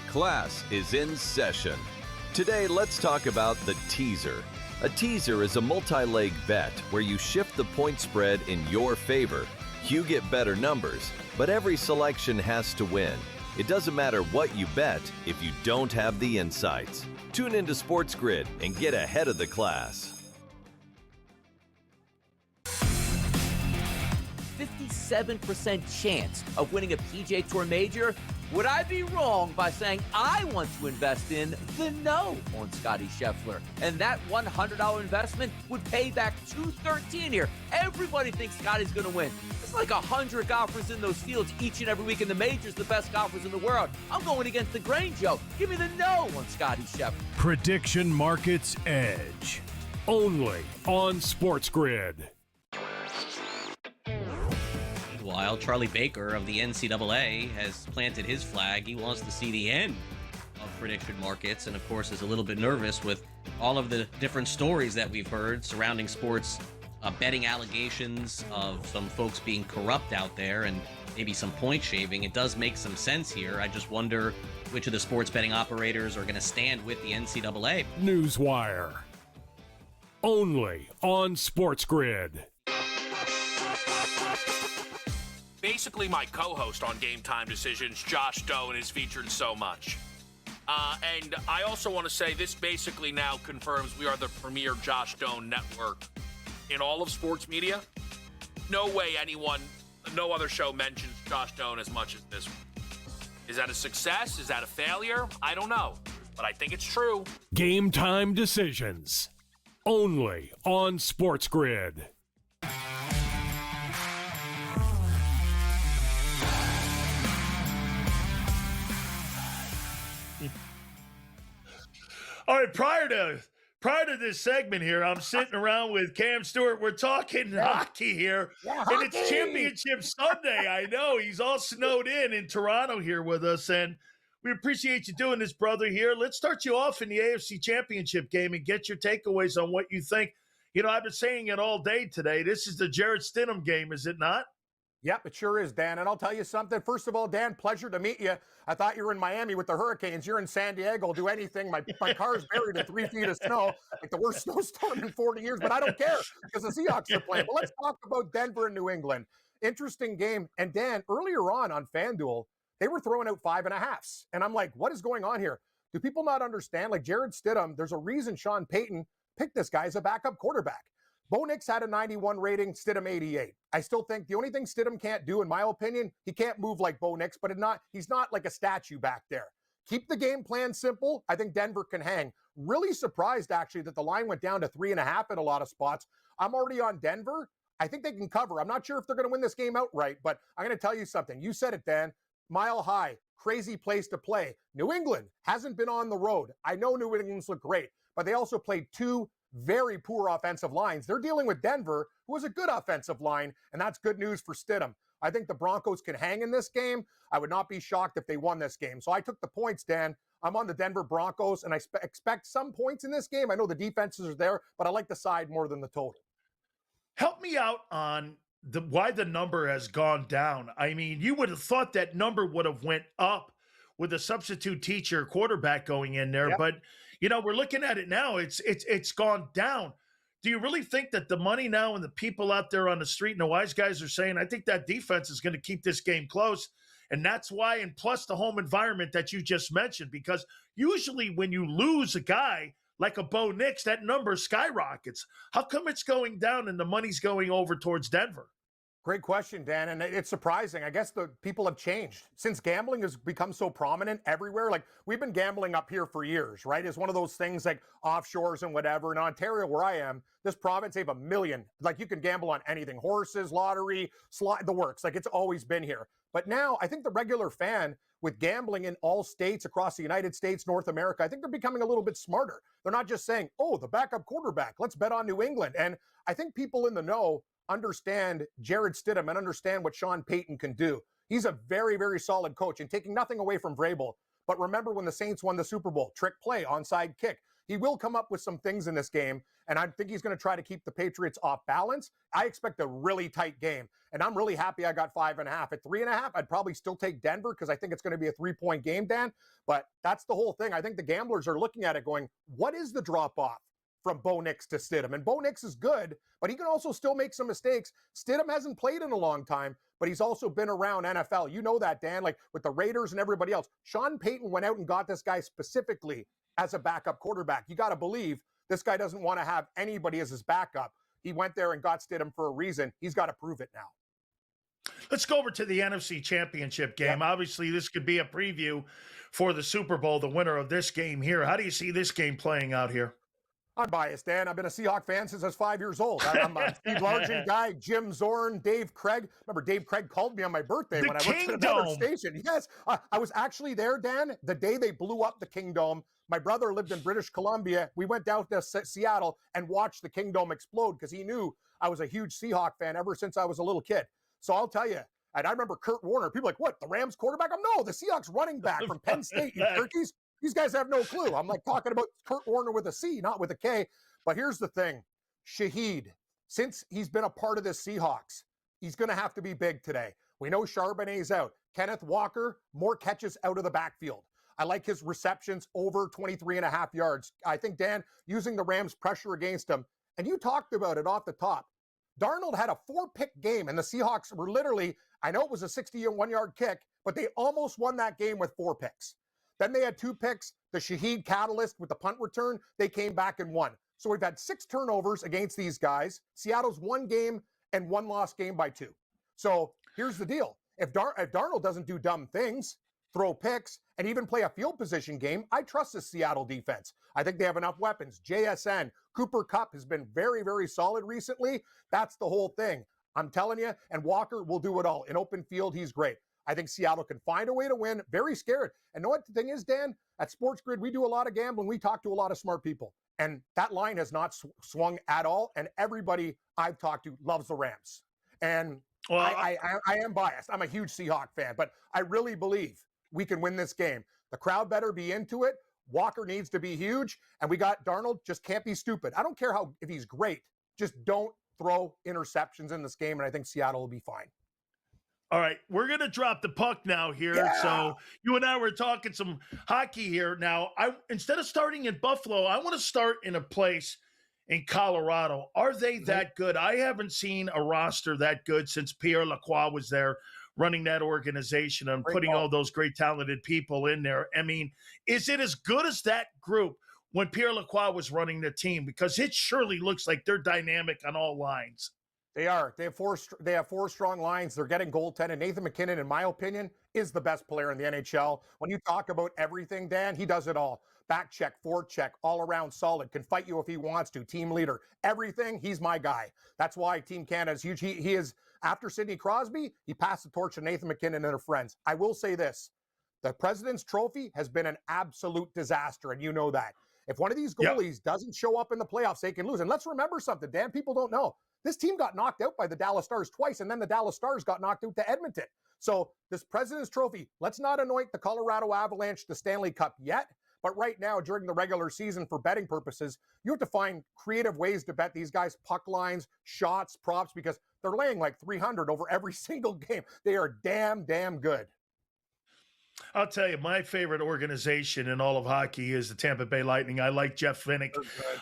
Class is in session. Today, let's talk about the teaser. A teaser is a multi-leg bet where you shift the point spread in your favor. You get better numbers, but every selection has to win. It doesn't matter what you bet if you don't have the insights. Tune into Sports Grid and get ahead of the class. 57% chance of winning a PGA Tour major. Would I be wrong by saying I want to invest in the no on Scotty Scheffler? And that $100 investment would pay back $213 here. Everybody thinks Scotty's going to win. It's like 100 golfers in those fields each and every week, and the majors, the best golfers in the world. I'm going against the grain, Joe. Give me the no on Scotty Scheffler. Prediction Markets Edge. Only on Sports Grid. Meanwhile, Charlie Baker of the NCAA has planted his flag. He wants to see the end of prediction markets, and of course is a little bit nervous with all of the different stories that we've heard surrounding sports betting allegations of some folks being corrupt out there and maybe some point shaving. It does make some sense here. I just wonder which of the sports betting operators are going to stand with the NCAA. Newswire. Only on Sports Grid. Basically, my co-host on Game Time Decisions, Josh Doan, is featured so much. And I also want to say this basically now confirms we are the premier Josh Doan network in all of sports media. No way no other show mentions Josh Doan as much as this one. Is that a success? Is that a failure? I don't know, but I think it's true. Game Time Decisions. Only on Sports Grid. All right, prior to this segment here, I'm sitting around with Cam Stewart. We're talking hockey here, and it's Championship Sunday. I know he's all snowed in Toronto here with us, and we appreciate you doing this, brother. Here, let's start you off in the AFC Championship game and get your takeaways on what you think. You know, I've been saying it all day today. This is the Jarrett Stidham game, is it not? Yep, it sure is, Dan. And I'll tell you something. First of all, Dan, pleasure to meet you. I thought you were in Miami with the Hurricanes. You're in San Diego. I'll do anything. My car's buried in 3 feet of snow, like the worst snowstorm in 40 years. But I don't care because the Seahawks are playing. But let's talk about Denver and New England. Interesting game. And Dan, earlier on FanDuel, they were throwing out 5.5s. And I'm like, what is going on here? Do people not understand? Like Jarrett Stidham, there's a reason Sean Payton picked this guy as a backup quarterback. Bo Nix had a 91 rating, Stidham 88. I still think the only thing Stidham can't do, in my opinion, he can't move like Bo Nix, but he's not like a statue back there. Keep the game plan simple. I think Denver can hang. Really surprised, actually, that the line went down to 3.5 in a lot of spots. I'm already on Denver. I think they can cover. I'm not sure if they're going to win this game outright, but I'm going to tell you something. You said it, Dan. Mile High, crazy place to play. New England hasn't been on the road. I know New England's look great, but they also played 2 very poor offensive lines. They're dealing with Denver, who has a good offensive line, and that's good news for Stidham. I think the Broncos can hang in this game. I would not be shocked if they won this game. So I took the points, Dan. I'm on the Denver Broncos, and I expect some points in this game. I know the defenses are there, but I like the side more than the total. Help me out on why the number has gone down. I mean, you would have thought that number would have went up with a substitute teacher quarterback going in there, but you know, we're looking at it now. It's gone down. Do you really think that the money now and the people out there on the street and the wise guys are saying, I think that defense is going to keep this game close? And that's why, and plus the home environment that you just mentioned, because usually when you lose a guy like a Bo Nix, that number skyrockets. How come it's going down and the money's going over towards Denver? Great question, Dan, and it's surprising. I guess the people have changed. Since gambling has become so prominent everywhere, like we've been gambling up here for years, right? It's one of those things like offshores and whatever. In Ontario, where I am, this province, they have 1 million. Like you can gamble on anything, horses, lottery, the works. Like it's always been here. But now I think the regular fan with gambling in all states across the United States, North America, I think they're becoming a little bit smarter. They're not just saying, oh, the backup quarterback, let's bet on New England. And I think people in the know understand Jarrett Stidham and understand what Sean Payton can do. He's a very, very solid coach and taking nothing away from Vrabel. But remember when the Saints won the Super Bowl, trick play, onside kick. He will come up with some things in this game, and I think he's going to try to keep the Patriots off balance. I expect a really tight game, and I'm really happy I got 5.5. At 3.5, I'd probably still take Denver because I think it's going to be a 3-point game, Dan. But that's the whole thing. I think the gamblers are looking at it going, what is the drop-off from Bo Nix to Stidham? And Bo Nix is good, but he can also still make some mistakes. Stidham hasn't played in a long time, but he's also been around NFL. You know that, Dan, like with the Raiders and everybody else. Sean Payton went out and got this guy specifically as a backup quarterback. You got to believe this guy doesn't want to have anybody as his backup. He went there and got Stidham for a reason. He's got to prove it now. Let's go over to the NFC Championship game. Yep. Obviously, this could be a preview for the Super Bowl, the winner of this game here. How do you see this game playing out here? I'm biased, Dan. I've been a Seahawk fan since I was 5 years old. I'm a Steve Largent guy, Jim Zorn, Dave Craig. Remember, Dave Craig called me on my birthday when I went to another station. Yes, I was actually there, Dan, the day they blew up the Kingdome. My brother lived in British Columbia. We went down to Seattle and watched the Kingdome explode because he knew I was a huge Seahawk fan ever since I was a little kid. So I'll tell you, and I remember Kurt Warner. People are like, what, the Rams quarterback? No, the Seahawks running back from Penn State, you turkeys. These guys have no clue. I'm like talking about Kurt Warner with a C, not with a K. But here's the thing. Shaheed, since he's been a part of the Seahawks, he's going to have to be big today. We know Charbonnet's out. Kenneth Walker, more catches out of the backfield. I like his receptions over 23.5 yards. I think, Dan, using the Rams' pressure against him, and you talked about it off the top, Darnold had a 4-pick game, and the Seahawks were literally, I know it was a 61-yard kick, but they almost won that game with 4 picks. Then they had 2 picks. The Shaheed catalyst with the punt return, they came back and won. So we've had 6 turnovers against these guys. Seattle's 1 game and 1 lost game by 2. So here's the deal. If Darnold doesn't do dumb things, throw picks, and even play a field position game, I trust the Seattle defense. I think they have enough weapons. JSN, Cooper Kupp has been very, very solid recently. That's the whole thing. I'm telling you, and Walker will do it all. In open field, he's great. I think Seattle can find a way to win. Very scared. And know what the thing is, Dan? At Sports Grid, we do a lot of gambling. We talk to a lot of smart people. And that line has not swung at all. And everybody I've talked to loves the Rams. And well, I am biased. I'm a huge Seahawk fan. But I really believe we can win this game. The crowd better be into it. Walker needs to be huge. And we got Darnold, just can't be stupid. I don't care if he's great. Just don't throw interceptions in this game. And I think Seattle will be fine. All right, we're going to drop the puck now here. Yeah. So you and I were talking some hockey here. Now, instead of starting in Buffalo, I want to start in a place in Colorado. Are they that good? I haven't seen a roster that good since Pierre Lacroix was there running that organization and putting all those great talented people in there. I mean, is it as good as that group when Pierre Lacroix was running the team? Because it surely looks like they're dynamic on all lines. They are. They have 4 strong lines. They're getting goaltending. Nathan McKinnon, in my opinion, is the best player in the NHL. When you talk about everything, Dan, he does it all. Back check, forward check, all around solid, can fight you if he wants to, team leader, everything. He's my guy. That's why Team Canada is huge. He is, after Sidney Crosby, he passed the torch to Nathan McKinnon and their friends. I will say this. The President's Trophy has been an absolute disaster, and you know that. If one of these goalies doesn't show up in the playoffs, they can lose. And let's remember something, Dan, people don't know. This team got knocked out by the Dallas Stars twice, and then the Dallas Stars got knocked out to Edmonton. So this President's Trophy, let's not anoint the Colorado Avalanche the Stanley Cup yet. But right now, during the regular season for betting purposes, you have to find creative ways to bet these guys, puck lines, shots, props, because they're laying like 300 over every single game. They are damn good. I'll tell you, my favorite organization in all of hockey is the Tampa Bay Lightning. I like Jeff Finnick.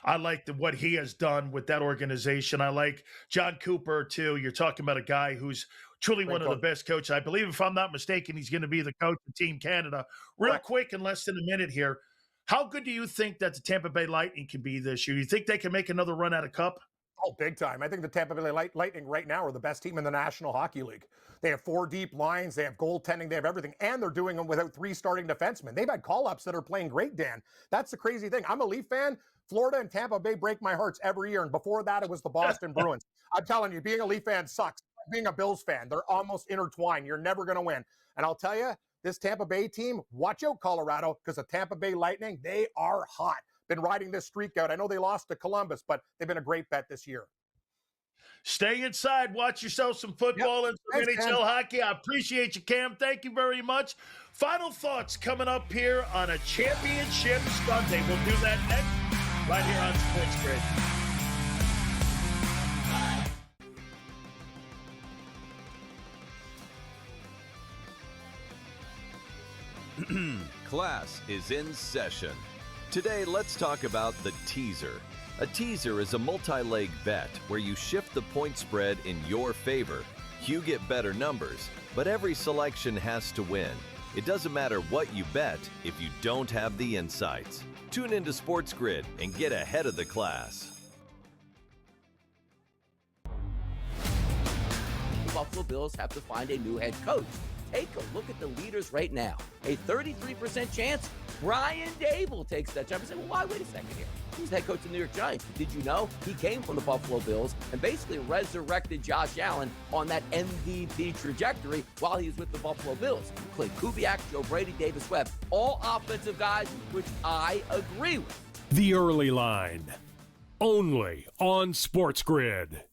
I like what he has done with that organization. I like John Cooper, too. You're talking about a guy who's truly one of the best coaches. I believe, if I'm not mistaken, he's going to be the coach of Team Canada. Real quick, in less than a minute here, how good do you think that the Tampa Bay Lightning can be this year? You think they can make another run at a cup? Oh, big time. I think the Tampa Bay Lightning right now are the best team in the National Hockey League. They have 4 deep lines. They have goaltending. They have everything. And they're doing them without 3 starting defensemen. They've had call-ups that are playing great, Dan. That's the crazy thing. I'm a Leaf fan. Florida and Tampa Bay break my hearts every year. And before that, it was the Boston Bruins. I'm telling you, being a Leaf fan sucks. Being a Bills fan, they're almost intertwined. You're never going to win. And I'll tell you, this Tampa Bay team, watch out, Colorado, because the Tampa Bay Lightning, they are hot. Been riding this streak out. I know they lost to Columbus, but they've been a great bet this year. Stay inside. Watch yourself some football and some NHL hockey. I appreciate you, Cam. Thank you very much. Final thoughts coming up here on a Championship Sunday. We'll do that next. right here on Sports Grid. Class is in session. Today, let's talk about the teaser. A teaser is a multi-leg bet where you shift the point spread in your favor. You get better numbers, but every selection has to win. It doesn't matter what you bet if you don't have the insights. Tune into Sports Grid and get ahead of the class. The Buffalo Bills have to find a new head coach. Take a look at the leaders right now. A 33% chance Brian Dable takes that job. You say, well, why? Wait a second here. He's the head coach of the New York Giants. Did you know he came from the Buffalo Bills and basically resurrected Josh Allen on that MVP trajectory while he was with the Buffalo Bills? Clay Kubiak, Joe Brady, Davis Webb, all offensive guys, which I agree with. The Early Line, only on Sports Grid.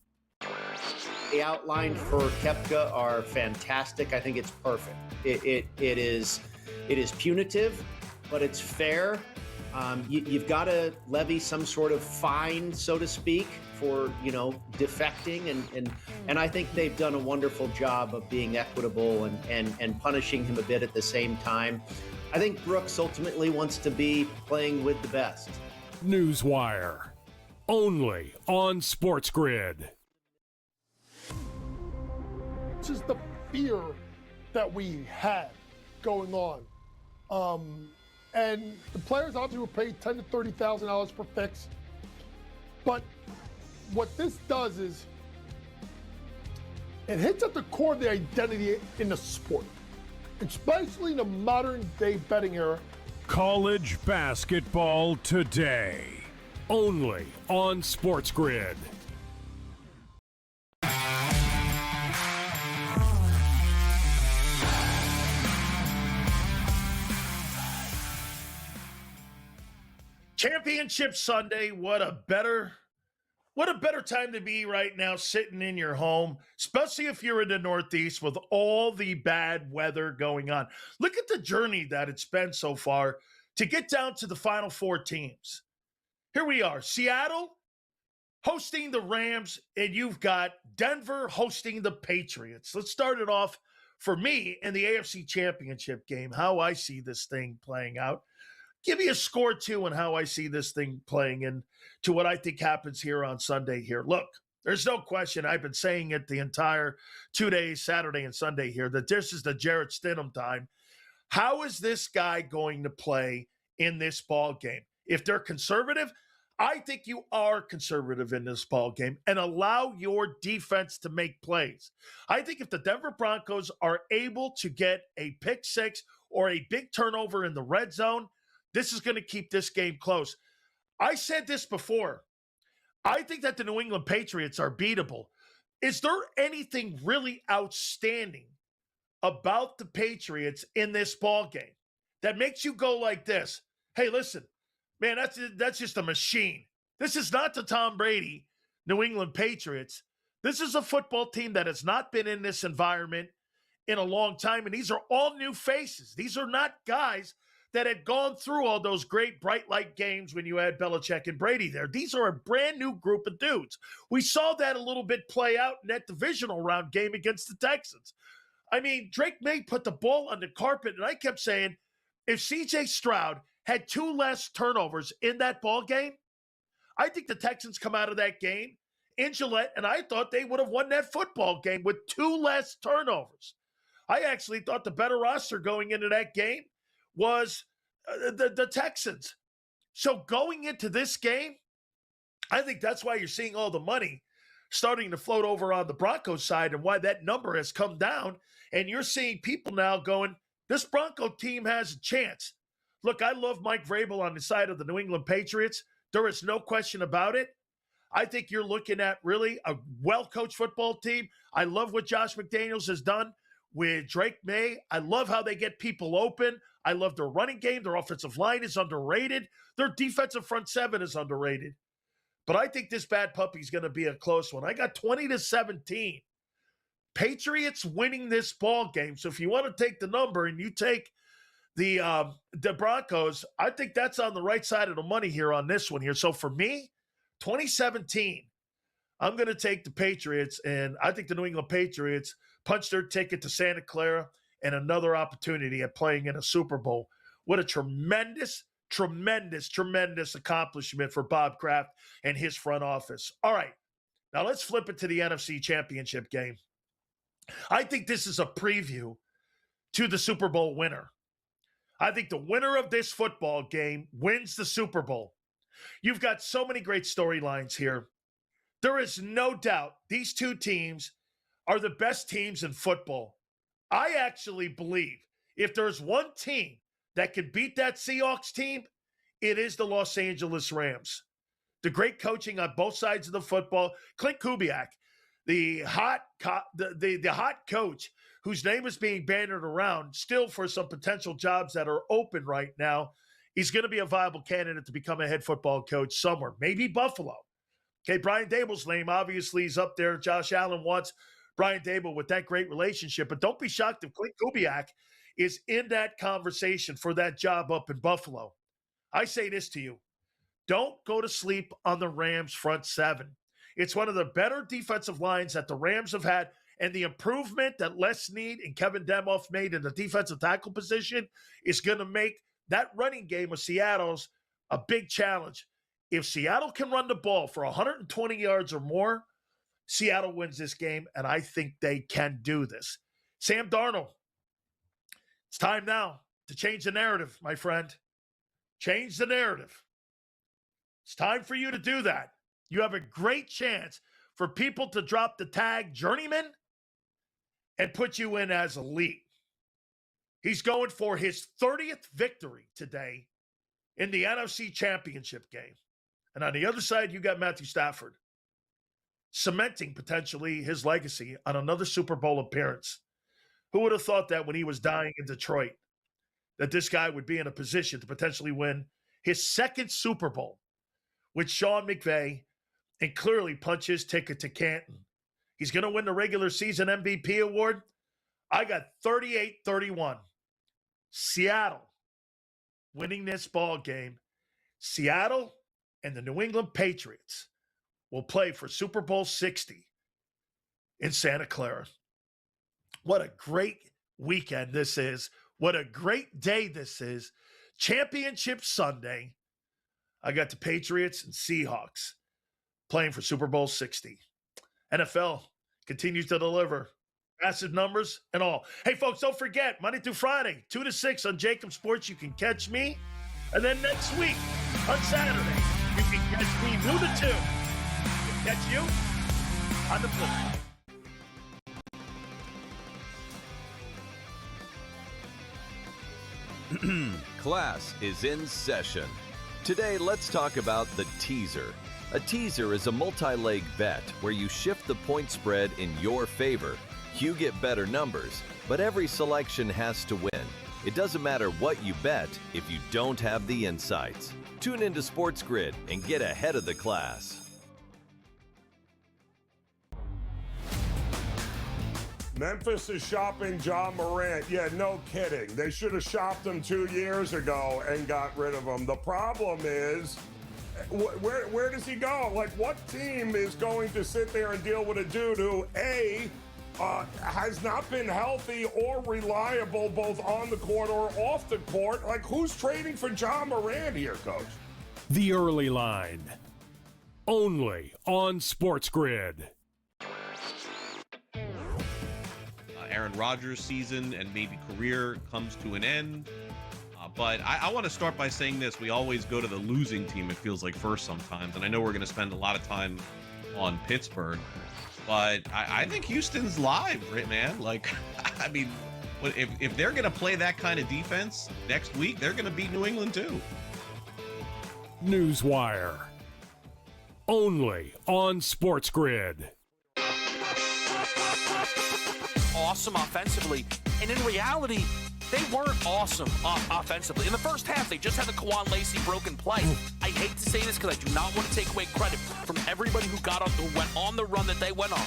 The outline for Koepka are fantastic. I think it's perfect. It is punitive, but it's fair. You've got to levy some sort of fine, so to speak, for defecting, and I think they've done a wonderful job of being equitable and punishing him a bit at the same time. I think Brooks ultimately wants to be playing with the best. Newswire, only on Sports Grid. This is the fear that we had going on. And the players obviously were paid $10,000 to $30,000 per fix. But what this does is it hits at the core of the identity in the sport, especially in the modern day betting era. College basketball today, only on Sports Grid. Championship Sunday, what a better time to be right now sitting in your home, especially if you're in the Northeast with all the bad weather going on. Look at the journey that it's been so far to get down to the final four teams. Here we are, Seattle hosting the Rams, and you've got Denver hosting the Patriots. Let's start it off for me in the AFC Championship game, how I see this thing playing out. Give me a score, too, on how I see this thing playing and to what I think happens here on Sunday here. Look, there's no question. I've been saying it the entire 2 days, Saturday and Sunday here, that this is the Jarrett Stidham time. How is this guy going to play in this ball game? If they're conservative, I think you are conservative in this ball game and allow your defense to make plays. I think if the Denver Broncos are able to get a pick six or a big turnover in the red zone, this is going to keep this game close. I said this before. I think that the New England Patriots are beatable. Is there anything really outstanding about the Patriots in this ball game that makes you go like this? Hey, listen, man, that's just a machine. This is not the Tom Brady New England Patriots. This is a football team that has not been in this environment in a long time, and these are all new faces. These are not guys that had gone through all those great bright light games when you had Belichick and Brady there. These are a brand new group of dudes. We saw that a little bit play out in that divisional round game against the Texans. I mean, Drake May put the ball on the carpet, and I kept saying, if C.J. Stroud had 2 less turnovers in that ball game, I think the Texans come out of that game in Gillette, and I thought they would have won that football game with 2 less turnovers. I actually thought the better roster going into that game was the Texans. So going into this game, I think that's why you're seeing all the money starting to float over on the Broncos side and why that number has come down. And you're seeing people now going, this Bronco team has a chance. Look, I love Mike Vrabel on the side of the New England Patriots. There is no question about it. I think you're looking at really a well-coached football team. I love what Josh McDaniels has done with Drake May. I love how they get people open. I love their running game. Their offensive line is underrated. Their defensive front seven is underrated. But I think this bad puppy is going to be a close one. I got 20-17. Patriots winning this ball game. So if you want to take the number and you take the Broncos, I think that's on the right side of the money here on this one here. So for me, 2017, I'm going to take the Patriots, and I think the New England Patriots punched their ticket to Santa Clara and another opportunity at playing in a Super Bowl. What a tremendous, tremendous, tremendous accomplishment for Bob Kraft and his front office. All right, now let's flip it to the NFC Championship game. I think this is a preview to the Super Bowl winner. I think the winner of this football game wins the Super Bowl. You've got so many great storylines here. There is no doubt these two teams are the best teams in football. I actually believe if there's one team that can beat that Seahawks team, it is the Los Angeles Rams. The great coaching on both sides of the football. Clint Kubiak, the hot coach whose name is being bannered around still for some potential jobs that are open right now. He's going to be a viable candidate to become a head football coach somewhere, maybe Buffalo. Okay, Brian Dable's name obviously is up there. Josh Allen wants Brian Dable with that great relationship, but don't be shocked if Clint Kubiak is in that conversation for that job up in Buffalo. I say this to you. Don't go to sleep on the Rams front seven. It's one of the better defensive lines that the Rams have had, and the improvement that Les Snead and Kevin Demoff made in the defensive tackle position is going to make that running game of Seattle's a big challenge. If Seattle can run the ball for 120 yards or more, Seattle wins this game, and I think they can do this. Sam Darnold, it's time now to change the narrative, my friend. Change the narrative. It's time for you to do that. You have a great chance for people to drop the tag journeyman and put you in as elite. He's going for his 30th victory today in the NFC Championship game. And on the other side, you got Matthew Stafford, cementing potentially his legacy on another Super Bowl appearance. Who would have thought that when he was dying in Detroit, that this guy would be in a position to potentially win his second Super Bowl with Sean McVay and clearly punch his ticket to Canton. He's going to win the regular season MVP award. I got 38-31. Seattle winning this ball game. Seattle and the New England Patriots will play for Super Bowl 60 in Santa Clara. What a great weekend this is. What a great day this is. Championship Sunday. I got the Patriots and Seahawks playing for Super Bowl 60. NFL continues to deliver massive numbers and all. Hey, folks, don't forget, Monday through Friday, 2 to 6 on Jacob Sports, you can catch me. And then next week, on Saturday, you can catch me noon to 2. We'll catch you on the flip side. Class is in session. Today, let's talk about the teaser. A teaser is a multi-leg bet where you shift the point spread in your favor. You get better numbers, but every selection has to win. It doesn't matter what you bet if you don't have the insights. Tune into Sports Grid and get ahead of the class. Memphis is shopping John Morant. Yeah, no kidding. They should have shopped him 2 years ago and got rid of him. The problem is, where does he go? Like, what team is going to sit there and deal with a dude who, A, has not been healthy or reliable both on the court or off the court? Like, who's trading for John Morant here, Coach? The Early Line. Only on Sports Grid. Aaron Rodgers' season and maybe career comes to an end. But I want to start by saying this. We always go to the losing team, it feels like, first sometimes. And I know we're going to spend a lot of time on Pittsburgh. But I think Houston's live, right, man? Like, I mean, if they're going to play that kind of defense next week, they're going to beat New England too. Newswire. Only on Sports Grid. Awesome offensively, and in reality, they weren't awesome offensively. In the first half, they just had the Kwan Lacey broken play. I hate to say this because I do not want to take away credit from everybody who went on the run that they went on.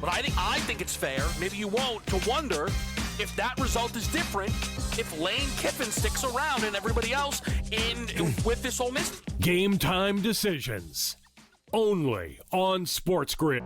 But I think it's fair, maybe you won't, to wonder if that result is different if Lane Kiffin sticks around and everybody else with this Ole Miss. Game time decisions. Only on Sports Grid.